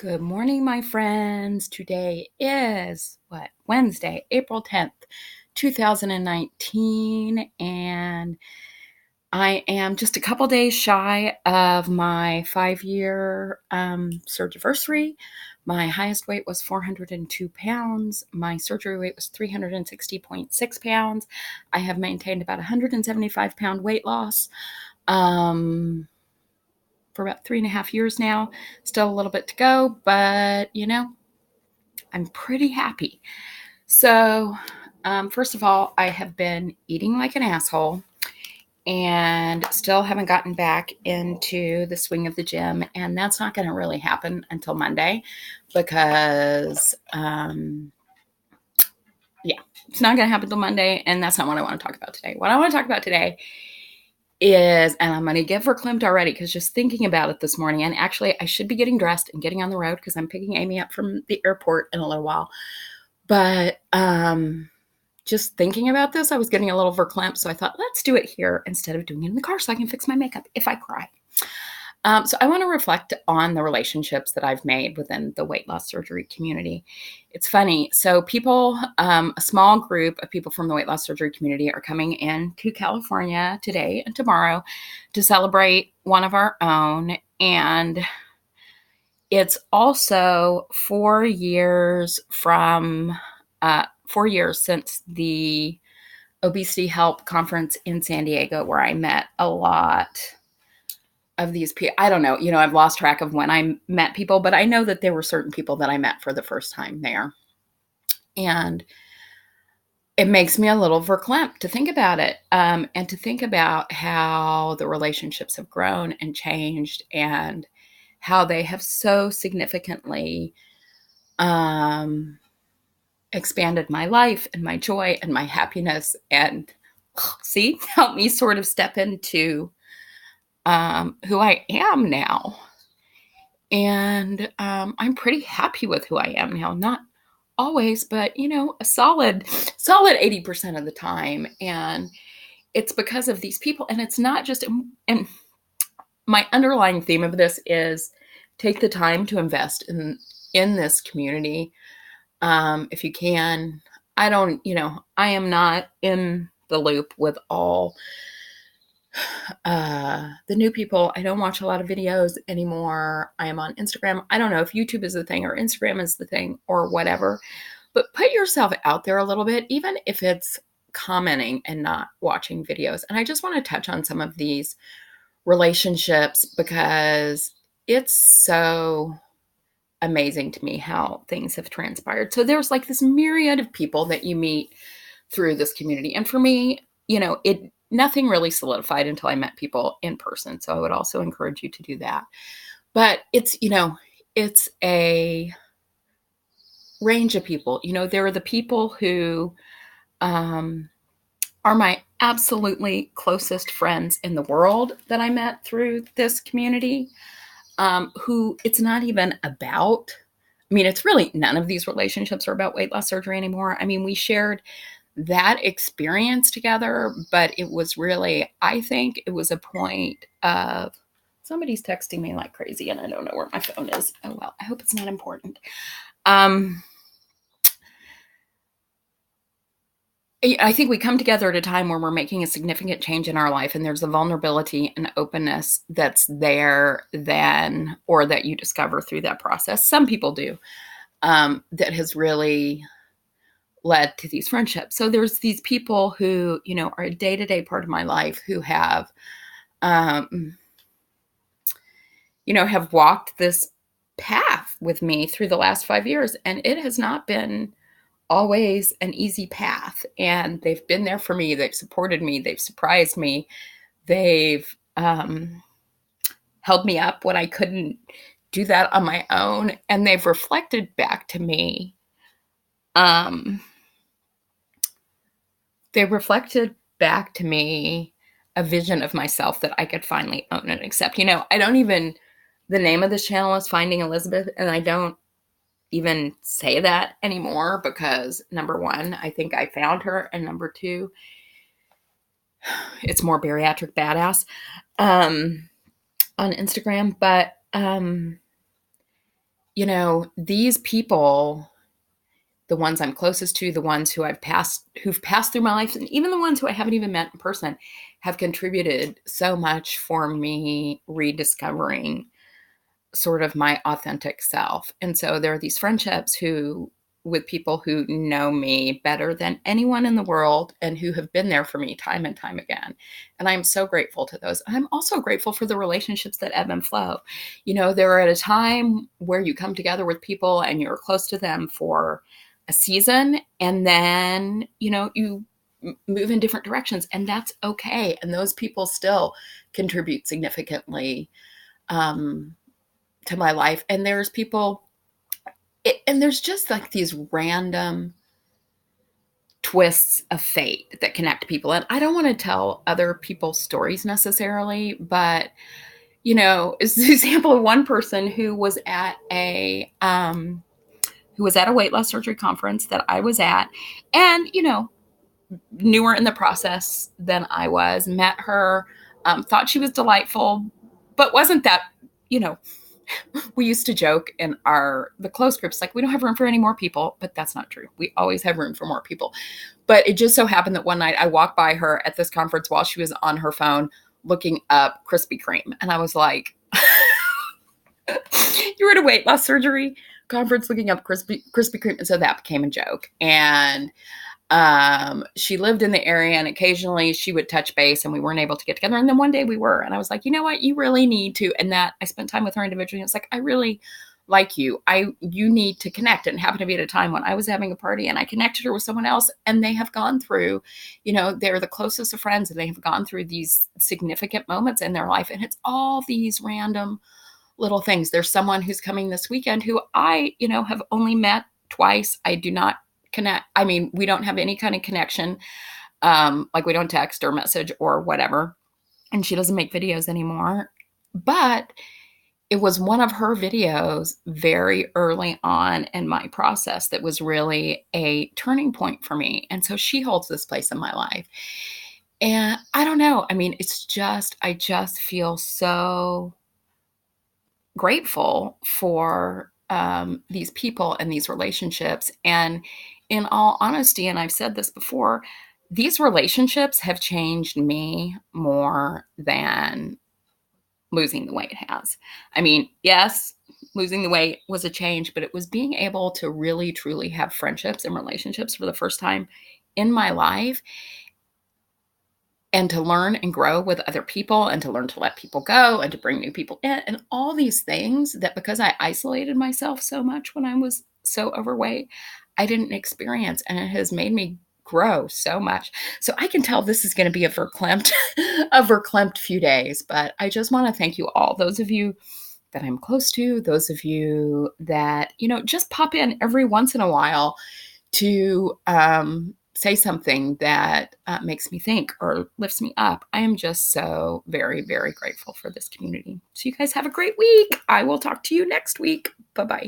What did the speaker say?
Good morning, my friends. Today is Wednesday, April 10th, 2019, and I am just a couple days shy of my 5-year surge anniversary. My highest weight was 402 pounds. My surgery weight was 360.6 pounds. I have maintained about 175-pound weight loss. For about 3.5 years now. Still a little bit to go, but I'm pretty happy. So, first of all, I have been eating like an asshole and still haven't gotten back into the swing of the gym. And that's not going to really happen until Monday because, it's not going to happen until Monday. And that's not what I want to talk about today. What I want to talk about today is, and I'm going to get verklempt already because just thinking about it this morning, and actually I should be getting dressed and getting on the road because I'm picking Amy up from the airport in a little while. But just thinking about this, I was getting a little verklempt, so I thought, let's do it here instead of doing it in the car so I can fix my makeup if I cry. So I want to reflect on the relationships that I've made within the weight loss surgery community. It's funny. So people, a small group of people from the weight loss surgery community are coming in to California today and tomorrow to celebrate one of our own. And it's also 4 years since the Obesity Help Conference in San Diego, where I met a lot of these people. I don't know, I've lost track of when I met people, but I know that there were certain people that I met for the first time there. And it makes me a little verklempt to think about it, and to think about how the relationships have grown and changed and how they have so significantly expanded my life and my joy and my happiness, and help me sort of step into who I am now. And I'm pretty happy with who I am now. Not always, but a solid 80% of the time. And it's because of these people. And it's not just, and my underlying theme of this is take the time to invest in this community. If you can. I am not in the loop with all the new people. I don't watch a lot of videos anymore. I am on Instagram. I don't know if YouTube is the thing or Instagram is the thing or whatever, but put yourself out there a little bit, even if it's commenting and not watching videos. And I just want to touch on some of these relationships because it's so amazing to me how things have transpired. So there's like this myriad of people that you meet through this community. And for me, nothing really solidified until I met people in person. So I would also encourage you to do that. But it's a range of people. There are the people who are my absolutely closest friends in the world that I met through this community, who it's not even about. It's really none of these relationships are about weight loss surgery anymore. We shared that experience together, but it was really, I think it was a point of, somebody's texting me like crazy and I don't know where my phone is. Oh, well, I hope it's not important. I think we come together at a time where we're making a significant change in our life, and there's a vulnerability and openness that's there then, or that you discover through that process. Some people do, that has really led to these friendships. So there's these people who, are a day-to-day part of my life who have, have walked this path with me through the last 5 years. And it has not been always an easy path. And they've been there for me. They've supported me. They've surprised me. They've held me up when I couldn't do that on my own. And they've reflected back to me. They reflected back to me a vision of myself that I could finally own and accept. I don't even, the name of this channel is Finding Elizabeth, and I don't even say that anymore because, number one, I think I found her, and number two, it's more Bariatric Badass on Instagram. But these people, the ones I'm closest to, the ones who've passed through my life, and even the ones who I haven't even met in person, have contributed so much for me rediscovering sort of my authentic self. And so there are these friendships with people who know me better than anyone in the world and who have been there for me time and time again. And I'm so grateful to those. I'm also grateful for the relationships that ebb and flow. They're at a time where you come together with people and you're close to them for a season, and then, you move in different directions, and that's okay. And those people still contribute significantly to my life. And there's people, and there's just like these random twists of fate that connect people. And I don't want to tell other people's stories necessarily, but it's the example of one person who was at a weight loss surgery conference that I was at, and newer in the process than I was, met her, thought she was delightful, but wasn't that, we used to joke in the close groups, like, we don't have room for any more people, but that's not true. We always have room for more people. But it just so happened that one night I walked by her at this conference while she was on her phone looking up Krispy Kreme. And I was like, you were at a weight loss surgery conference looking up Krispy Kreme. And so that became a joke. And she lived in the area, and occasionally she would touch base, and we weren't able to get together. And then one day we were, and I was like, you know what, you really need to. And that I spent time with her individually. And it's like, I really like you. You need to connect. And it happened to be at a time when I was having a party, and I connected her with someone else, and they have gone through, they're the closest of friends, and they have gone through these significant moments in their life. And it's all these random little things. There's someone who's coming this weekend who I, have only met twice. I do not connect. I mean, we don't have any kind of connection. Like, we don't text or message or whatever. And she doesn't make videos anymore. But it was one of her videos very early on in my process that was really a turning point for me. And so she holds this place in my life. And I don't know. I mean, I just feel so grateful for these people and these relationships. And in all honesty, and I've said this before, these relationships have changed me more than losing the weight has. I mean, yes, losing the weight was a change, but it was being able to really, truly have friendships and relationships for the first time in my life, and to learn and grow with other people, and to learn to let people go, and to bring new people in, and all these things that, because I isolated myself so much when I was so overweight, I didn't experience. And it has made me grow so much. So I can tell this is going to be a verklempt few days, but I just want to thank you all, those of you that I'm close to, those of you that, just pop in every once in a while to say something that makes me think or lifts me up. I am just so very, very grateful for this community. So you guys have a great week. I will talk to you next week. Bye-bye.